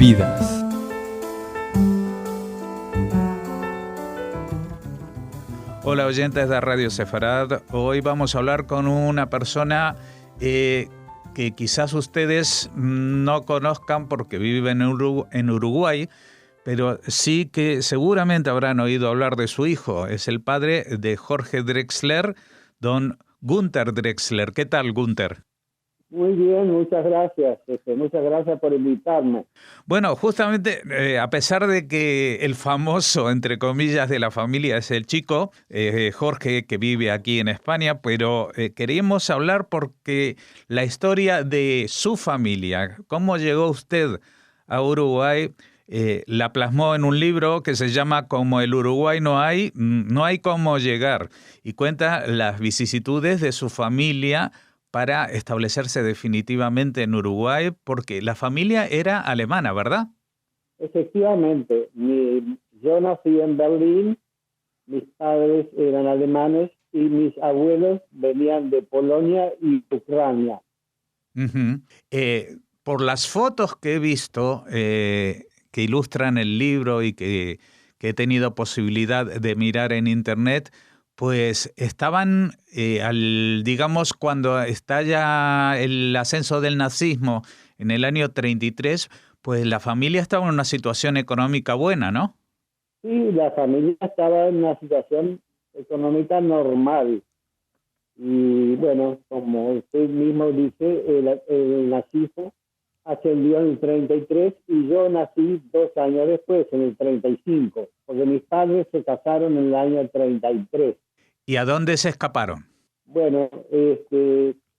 vidas. Hola oyentes de Radio Sefarad, hoy vamos a hablar con una persona que quizás ustedes no conozcan porque vive en Uruguay, pero sí que seguramente habrán oído hablar de su hijo. Es el padre de Jorge Drexler, don Günter Drexler. ¿Qué tal, Günter? Muy bien, muchas gracias. Muchas gracias por invitarme. Bueno, justamente a pesar de que el famoso, entre comillas, de la familia es el chico, Jorge, que vive aquí en España, pero queríamos hablar porque la historia de su familia, cómo llegó usted a Uruguay, la plasmó en un libro que se llama Como el Uruguay no hay cómo llegar, y cuenta las vicisitudes de su familia para establecerse definitivamente en Uruguay, porque la familia era alemana, ¿verdad? Efectivamente, yo nací en Berlín, mis padres eran alemanes y mis abuelos venían de Polonia y Ucrania. Uh-huh. Por las fotos que he visto que ilustran el libro y que he tenido posibilidad de mirar en internet, pues estaban, digamos, cuando estalla el ascenso del nazismo en el año 33, pues la familia estaba en una situación económica buena, ¿no? Sí, la familia estaba en una situación económica normal. Y bueno, como usted mismo dice, el nazismo ascendió en el 33 y yo nací 2 años después, en el 35, porque mis padres se casaron en el año 33. ¿Y a dónde se escaparon? Bueno,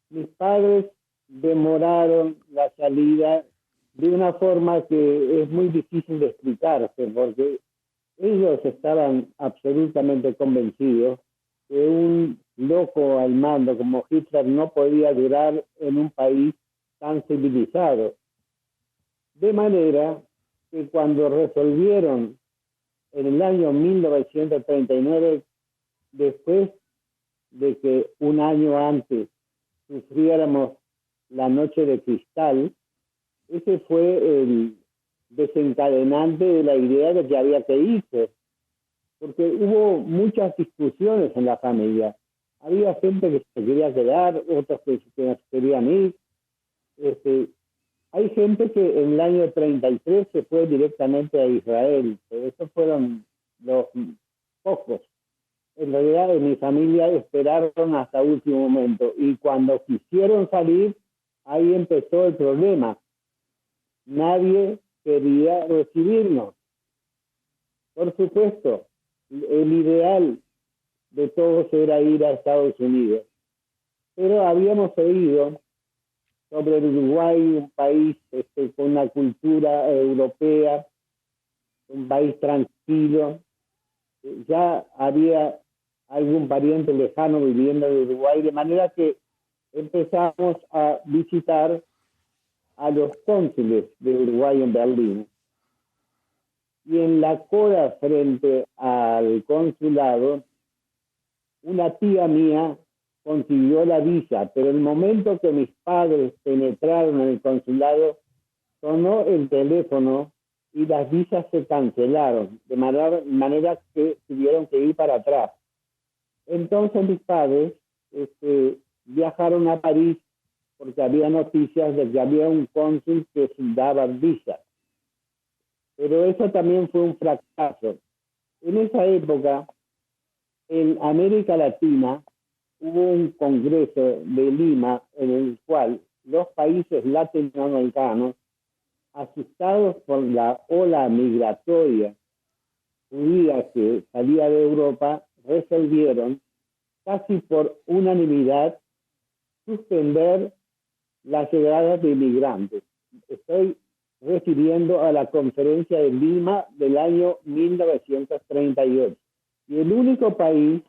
mis padres demoraron la salida de una forma que es muy difícil de explicarse, porque ellos estaban absolutamente convencidos que un loco al mando como Hitler no podía durar en un país tan civilizado. De manera que cuando resolvieron en el año 1939, después de que un año antes sufriéramos la Noche de Cristal, ese fue el desencadenante de la idea de que había que irse, porque hubo muchas discusiones en la familia. Había gente que se quería quedar, otros que se querían ir. Hay gente que en el año 33 se fue directamente a Israel, pero esos fueron los pocos. En realidad, en mi familia esperaron hasta último momento, y cuando quisieron salir, ahí empezó el problema. Nadie quería recibirnos. Por supuesto, el ideal de todos era ir a Estados Unidos, pero habíamos oído sobre el Uruguay, un país con una cultura europea, un país tranquilo. Ya había algún pariente lejano viviendo en Uruguay, de manera que empezamos a visitar a los cónsules de Uruguay en Berlín. Y en la cola frente al consulado, una tía mía consiguió la visa, pero el momento que mis padres penetraron en el consulado, sonó el teléfono y las visas se cancelaron, de manera que tuvieron que ir para atrás. Entonces mis padres viajaron a París porque había noticias de que había un cónsul que daba visas. Pero eso también fue un fracaso. En esa época, en América Latina, hubo un congreso de Lima en el cual los países latinoamericanos, asustados por la ola migratoria judía que salía de Europa, resolvieron casi por unanimidad suspender las llegadas de inmigrantes. Estoy refiriendo a la conferencia de Lima del año 1938. Y el único país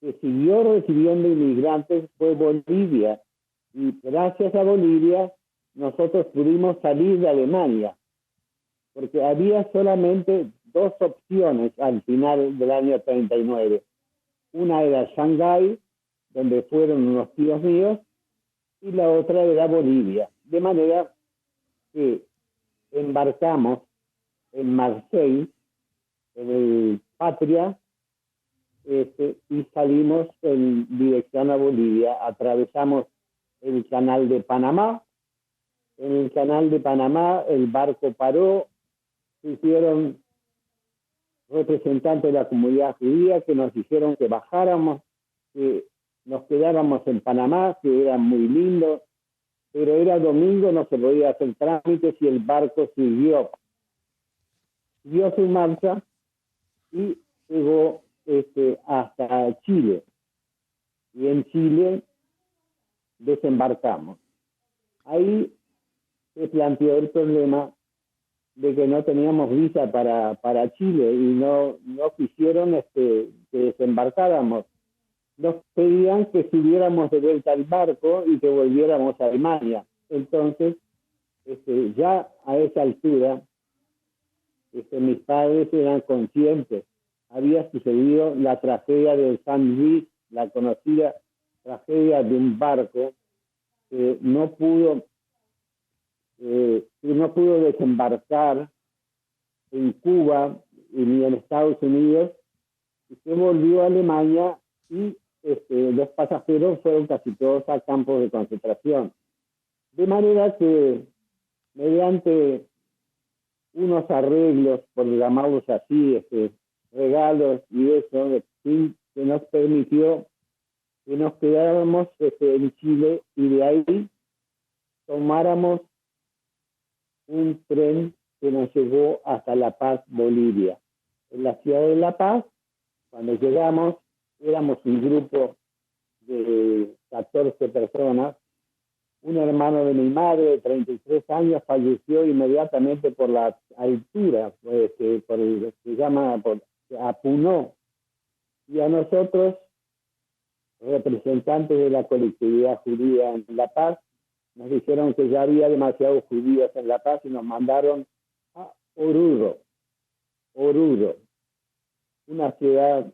que siguió recibiendo inmigrantes fue Bolivia. Y gracias a Bolivia nosotros pudimos salir de Alemania, porque había solamente 2 opciones al final del año 39. Una era Shanghái, donde fueron unos tíos míos, y la otra era Bolivia. De manera que embarcamos en Marseille, en el Patria, y salimos en dirección a Bolivia. Atravesamos el canal de Panamá. En el canal de Panamá el barco paró, se hicieron representantes de la comunidad judía que nos dijeron que bajáramos, que nos quedáramos en Panamá, que era muy lindo, pero era domingo, no se podía hacer trámites y el barco siguió su marcha y llegó hasta Chile. Y en Chile desembarcamos. Ahí se planteó el problema de que no teníamos visa para Chile y no quisieron que desembarcáramos. Nos pedían que subiéramos de vuelta al barco y que volviéramos a Alemania. Entonces, ya a esa altura, mis padres eran conscientes. Había sucedido la tragedia del San Luis, la conocida tragedia de un barco que no pudo desembarcar en Cuba ni en Estados Unidos, y se volvió a Alemania y los pasajeros fueron casi todos a campos de concentración. De manera que, mediante unos arreglos, por llamarlos así, regalos y eso, que nos permitió que nos quedáramos en Chile y de ahí tomáramos un tren que nos llevó hasta La Paz, Bolivia. En la ciudad de La Paz, cuando llegamos, éramos un grupo de 14 personas. Un hermano de mi madre, de 33 años, falleció inmediatamente por la altura, se apunó. Y a nosotros, representantes de la colectividad judía en La Paz, nos dijeron que ya había demasiados judíos en La Paz y nos mandaron a Oruro, una ciudad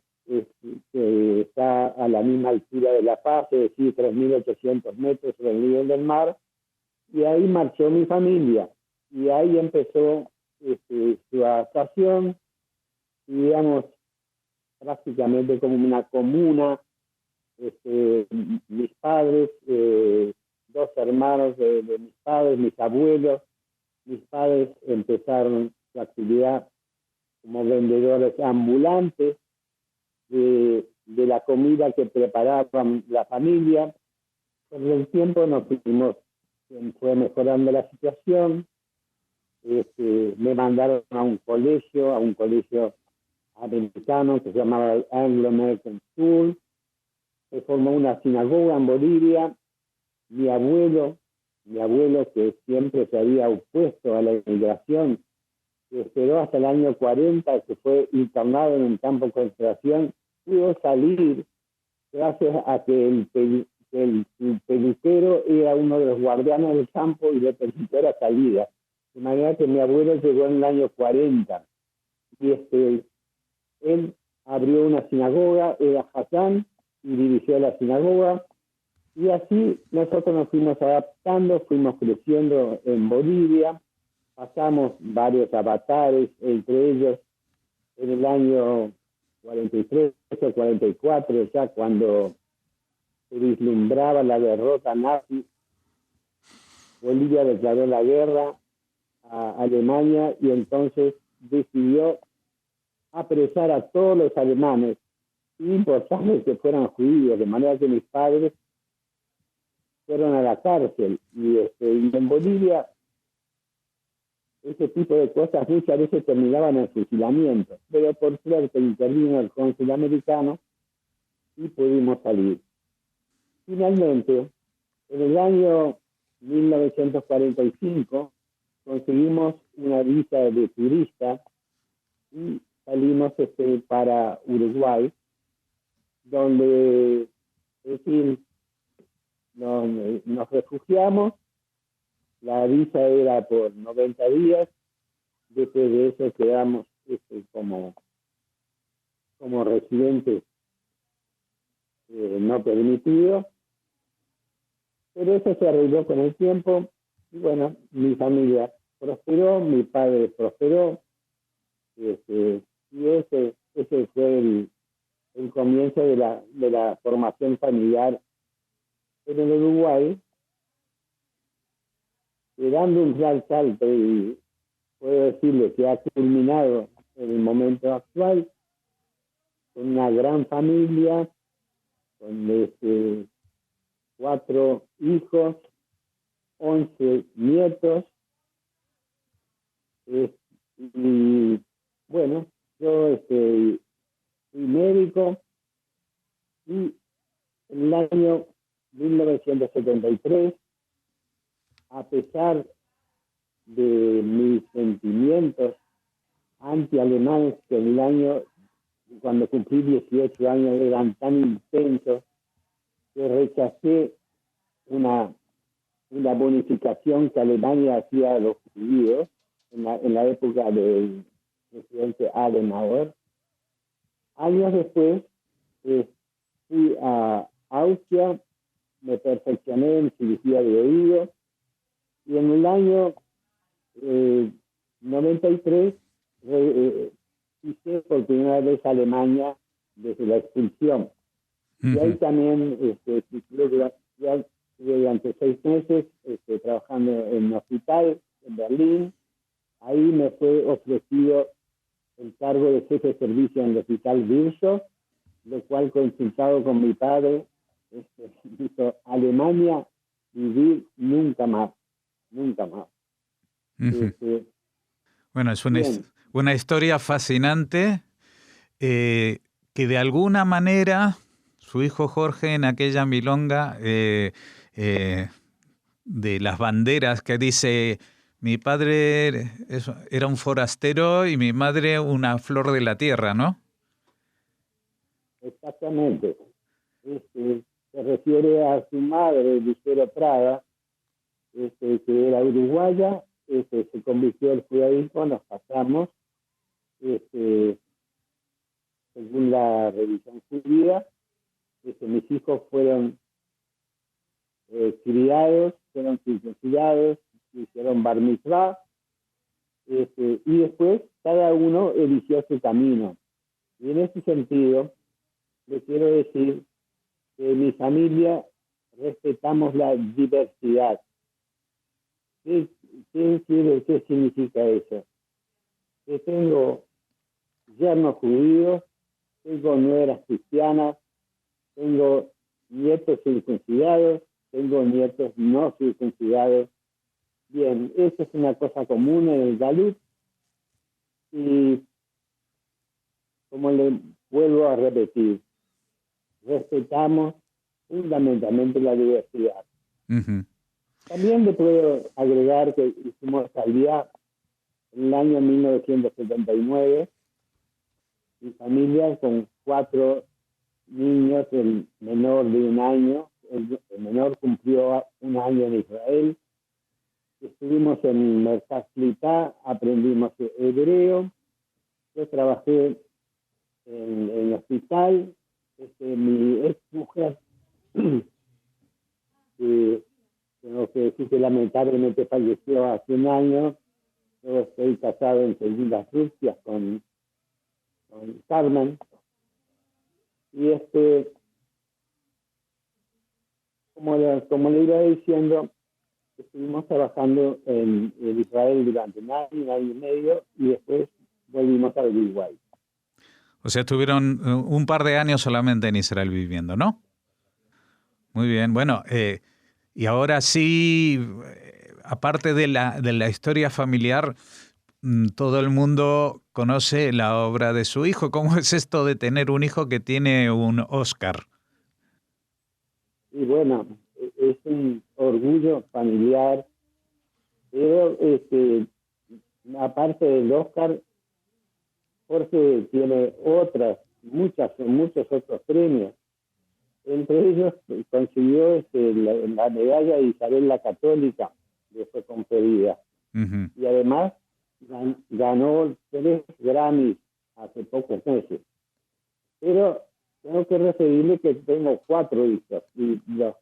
que está a la misma altura de La Paz, es decir, 3.800 metros sobre el nivel del mar, y ahí marchó mi familia, y ahí empezó su adaptación, y digamos, prácticamente como una comuna. Mis padres, dos hermanos de mis padres, mis abuelos, mis padres empezaron su actividad como vendedores ambulantes de la comida que preparaban la familia. Con el tiempo fue mejorando la situación. Me mandaron a un colegio americano que se llamaba el Anglo American School. Se formó una sinagoga en Bolivia. Mi abuelo, que siempre se había opuesto a la inmigración, que esperó hasta el año 40, que fue internado en un campo de concentración, pudo salir gracias a que el peluquero era uno de los guardianes del campo y le permitió la salida. De manera que mi abuelo llegó en el año 40 y él abrió una sinagoga, era Hassan, y dirigió la sinagoga. Y así nosotros nos fuimos adaptando, fuimos creciendo en Bolivia, pasamos varios avatares, entre ellos en el año 43 o 44, ya cuando se vislumbraba la derrota nazi, Bolivia declaró la guerra a Alemania y entonces decidió apresar a todos los alemanes, sin importarles que fueran judíos, de manera que mis padres fueron a la cárcel. Y en Bolivia ese tipo de cosas muchas veces terminaban en fusilamiento, pero por suerte intervino el cónsul americano y pudimos salir. Finalmente, en el año 1945 conseguimos una visa de turista y salimos para Uruguay, donde, es decir, nos refugiamos. La visa era por 90 días. Después de eso quedamos como residentes no permitidos. Pero eso se arregló con el tiempo. Y bueno, mi familia prosperó, mi padre prosperó, y ese fue el comienzo de la formación familiar en el Uruguay, dando un gran salto, y puedo decirle que ha culminado en el momento actual con una gran familia, con 4 hijos, 11 nietos, y bueno, yo fui médico, y en el año 1973, a pesar de mis sentimientos anti-alemanes, que en el año, cuando cumplí 18 años, eran tan intensos, que rechacé una bonificación que Alemania hacía a los judíos en la época del presidente Adenauer. Años después, fui a Austria, me perfeccioné en cirugía de oído, y en el año 93 pisé por primera vez a Alemania desde la expulsión. Uh-huh. Y ahí también estuve durante 6 meses trabajando en un hospital en Berlín. Ahí me fue ofrecido el cargo de jefe de servicio en el hospital Virchow, lo cual, consultado con mi padre, dijo: Alemania, vivir nunca más. Uh-huh. Bueno, es una historia fascinante, que de alguna manera su hijo Jorge, en aquella milonga de las banderas, que dice: mi padre era un forastero y mi madre una flor de la tierra, ¿no? Exactamente. Se refiere a su madre, Lucero Prada, que era uruguaya, se convirtió al judaísmo, nos casamos, según la religión judía. Mis hijos fueron criados, fueron circuncidados, hicieron bar mitzvah, y después cada uno eligió su camino. Y en ese sentido, le quiero decir que en mi familia respetamos la diversidad. ¿Qué significa eso? Que tengo yernos judíos, tengo nueras cristianas, tengo nietos circuncidados, tengo nietos no circuncidados. Bien, eso es una cosa común en el Galut, y como le vuelvo a repetir, respetamos fundamentalmente la diversidad. Uh-huh. También le puedo agregar que hicimos al día en el año 1979, mi familia con 4 niños, el menor de 1 año, el menor cumplió 1 año en Israel. Estuvimos en Mercaz Klipá, aprendimos hebreo. Yo trabajé en el hospital. Mi ex mujer, tengo que decir que lamentablemente falleció hace 1 año. Yo estoy casado en segundas nupcias con Carmen. Y como le iba diciendo, estuvimos trabajando en Israel durante 1 año y medio, y después volvimos a Uruguay. O sea, estuvieron un par de años solamente en Israel viviendo, ¿no? Muy bien. Bueno, y ahora sí, aparte de la historia familiar, todo el mundo conoce la obra de su hijo. ¿Cómo es esto de tener un hijo que tiene un Oscar? Y bueno, es un orgullo familiar, pero aparte del Oscar, Jorge tiene muchos otros premios. Entre ellos consiguió la medalla de Isabel la Católica, que fue conferida. Uh-huh. Y además ganó 3 Grammys hace pocos meses. Pero tengo que referirle que tengo 4 hijos, y los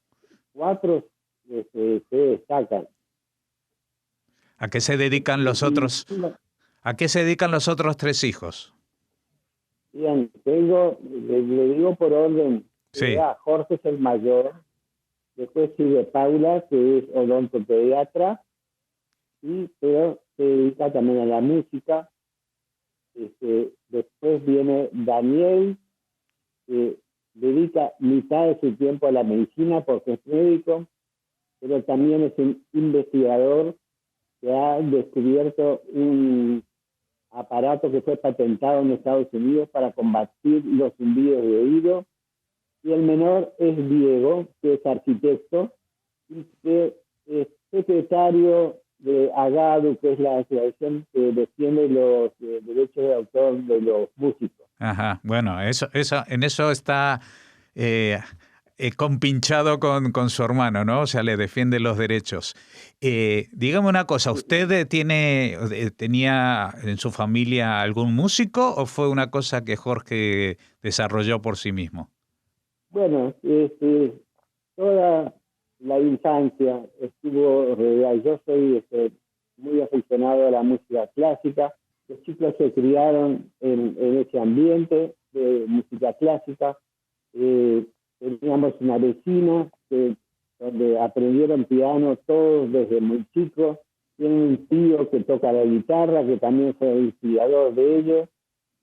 4 se destacan. ¿A qué se dedican los otros? ¿A qué se dedican los otros 3 hijos? Bien, le digo por orden. Sí. Jorge es el mayor, después sigue Paula, que es odontopediatra, pero se dedica también a la música. Después viene Daniel, que dedica mitad de su tiempo a la medicina porque es médico, pero también es un investigador que ha descubierto un aparato que fue patentado en Estados Unidos para combatir los zumbidos de oído. Y el menor es Diego, que es arquitecto y que es secretario de AGADU, que es la asociación que defiende los derechos de autor de los músicos. Ajá, bueno, en eso está compinchado con su hermano, ¿no? O sea, le defiende los derechos. Dígame una cosa, ¿usted tenía en su familia algún músico o fue una cosa que Jorge desarrolló por sí mismo? Bueno, toda la infancia estuvo rodeada. Yo soy muy aficionado a la música clásica. Los chicos se criaron en ese ambiente de música clásica. Teníamos una vecina donde aprendieron piano todos desde muy chicos. Tienen un tío que toca la guitarra, que también fue el inspirador de ellos.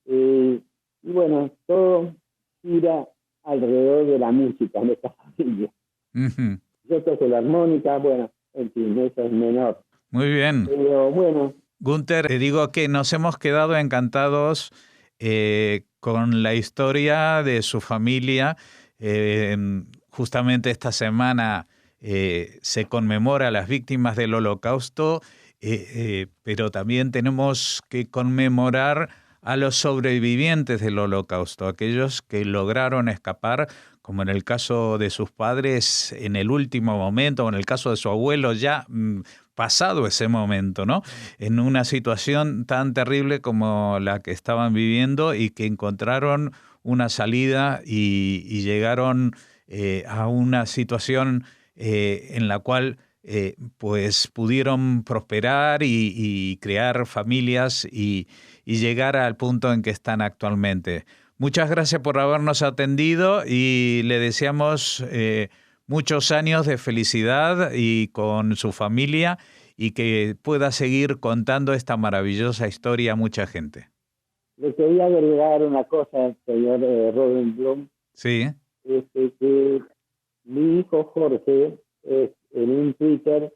Y bueno, todo gira alrededor de la música en esta familia. Uh-huh. Yo toco la armónica, bueno, en fin, eso es menor. Muy bien. Pero bueno. Gunther, te digo que nos hemos quedado encantados con la historia de su familia. Justamente esta semana se conmemora a las víctimas del Holocausto, pero también tenemos que conmemorar a los sobrevivientes del Holocausto, aquellos que lograron escapar, como en el caso de sus padres en el último momento, o en el caso de su abuelo ya pasado ese momento, ¿no? En una situación tan terrible como la que estaban viviendo y que encontraron una salida y llegaron a una situación en la cual pues pudieron prosperar y crear familias y llegar al punto en que están actualmente. Muchas gracias por habernos atendido y le deseamos muchos años de felicidad y con su familia y que pueda seguir contando esta maravillosa historia a mucha gente. Le quería agregar una cosa, señor Robin Blum. Sí. Que mi hijo Jorge en un Twitter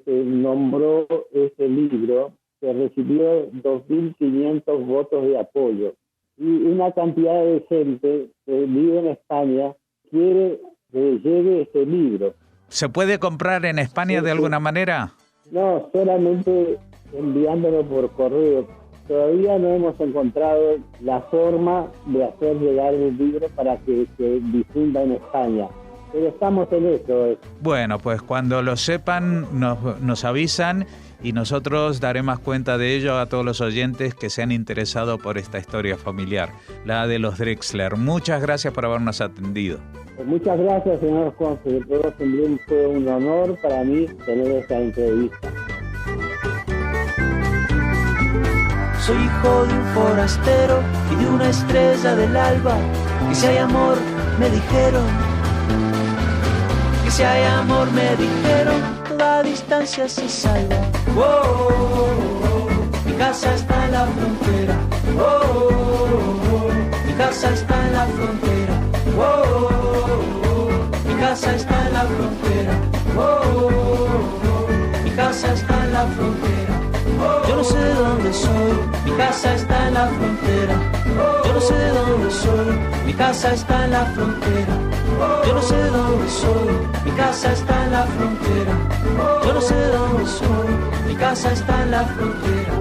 nombró este libro que recibió 2.500 votos de apoyo. Y una cantidad de gente que vive en España quiere que llegue este libro. ¿Se puede comprar en España de alguna manera? No, solamente enviándolo por correo. Todavía no hemos encontrado la forma de hacer llegar el libro para que se difunda en España. Pero estamos en eso. Bueno, pues cuando lo sepan nos avisan y nosotros daremos cuenta de ello a todos los oyentes que se han interesado por esta historia familiar, la de los Drexler. Muchas gracias por habernos atendido. Muchas gracias, señor Juan Felipe. Fue un honor para mí tener esta entrevista. Soy hijo de un forastero y de una estrella del alba. Que si hay amor, me dijeron. Que si hay amor, me dijeron. Toda distancia se salva. Oh, oh, oh, oh. Mi casa está en la frontera. Oh, oh, oh, oh. Mi casa está en la frontera. Oh, oh, oh, oh. Mi casa está en la frontera. Oh, oh, oh, oh. Mi casa está en la frontera. Yo no sé de dónde soy, mi casa está en la frontera. Yo no sé de dónde soy, mi casa está en la frontera. Yo no sé de dónde soy, mi casa está en la frontera. Yo no sé de dónde soy, mi casa está en la frontera.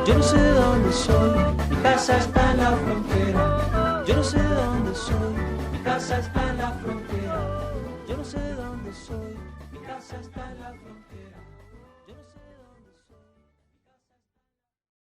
Yo no sé de dónde soy, mi casa está en la frontera. Yo no sé de dónde soy, mi casa está en la frontera. Yo no sé de dónde soy, mi casa está en la frontera. Yo no sé de dónde